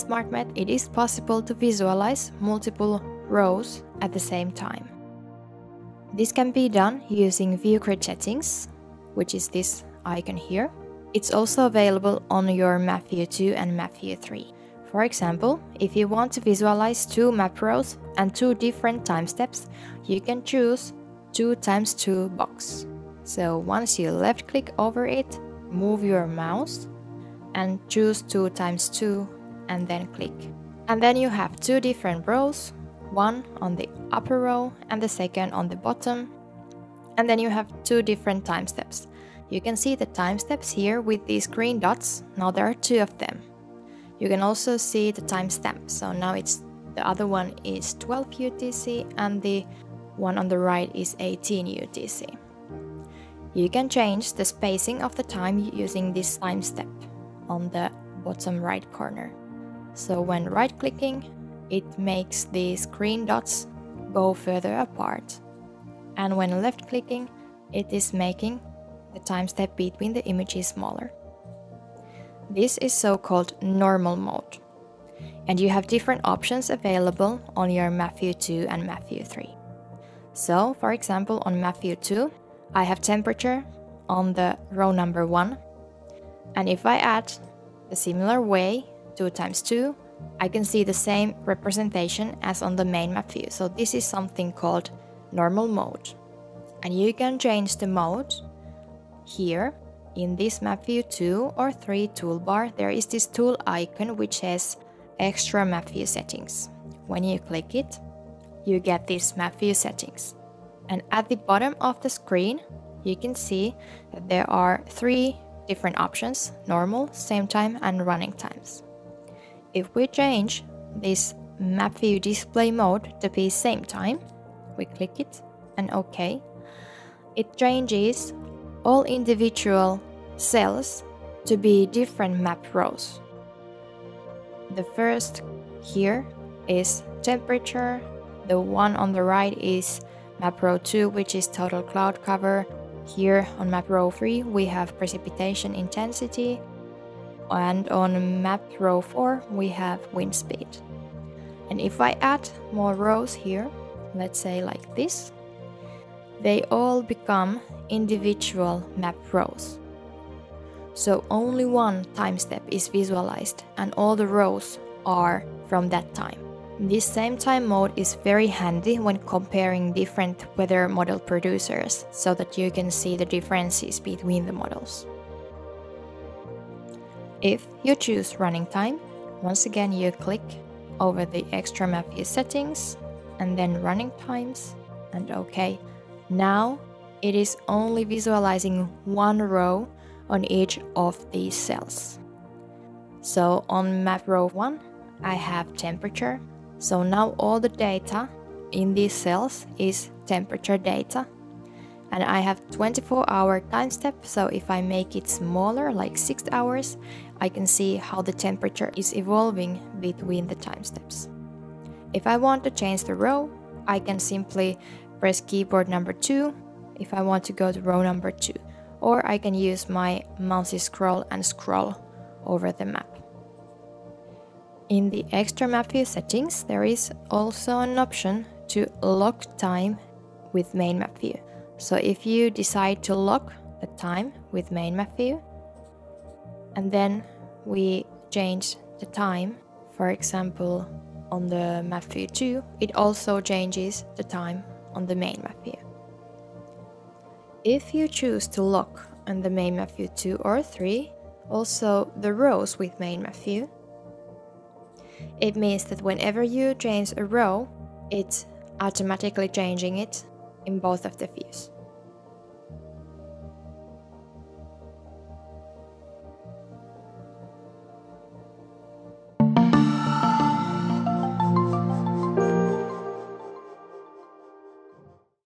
SmartMet, it is possible to visualize multiple rows at the same time. This can be done using ViewGrid settings, which is this icon here. It's also available on your Map View 2 and Map View 3. For example, if you want to visualize 2 map rows and 2 different time steps, you can choose 2x2 box. So once you left click over it, move your mouse and choose 2x2 and then click. And then you have 2 different rows, one on the upper row and the second on the bottom. And then you have 2 different time steps. You can see the time steps here with these green dots. Now there are 2 of them. You can also see the timestamp. So now the other one is 12 UTC and the one on the right is 18 UTC. You can change the spacing of the time using this time step on the bottom right corner. So when right clicking, it makes these green dots go further apart. And when left clicking, it is making the time step between the images smaller. This is so-called normal mode. And you have different options available on your Map View 2 and Map View 3. So, for example, on Map View 2, I have temperature on the row number 1. And if I add a similar way, 2x2, I can see the same representation as on the main map view. So this is something called normal mode. And you can change the mode here. In this Map View 2 or 3 toolbar, there is this tool icon which says Extra Map View Settings. When you click it, you get this Map View Settings. And at the bottom of the screen, you can see that there are 3 different options: normal, same time, and running times. If we change this Map View Display mode to be same time, we click it and OK. It changes all individual cells to be different map rows. The first here is temperature, the one on the right is map row 2, which is total cloud cover. Here on map row 3 we have precipitation intensity, and on map row 4 we have wind speed. And if I add more rows here, let's say like this, they all become individual map rows. So only one time step is visualized and all the rows are from that time. This same time mode is very handy when comparing different weather model producers so that you can see the differences between the models. If you choose running time, once again you click over the extra map view settings and then running times and OK. Now it is only visualizing one row on each of these cells. So on map row 1 I have temperature. So now all the data in these cells is temperature data. And I have 24-hour time step, so if I make it smaller, like 6 hours, I can see how the temperature is evolving between the time steps. If I want to change the row, I can simply press keyboard number 2 if I want to go to row number 2. Or I can use my mouse scroll and scroll over the map. In the extra map view settings, there is also an option to lock time with main map view. So if you decide to lock the time with main map view, and then we change the time, for example, on the map view 2, it also changes the time on the main map view. If you choose to lock on the main map view 2 or 3, also the rows with main map view, it means that whenever you change a row, it's automatically changing it in both of the views.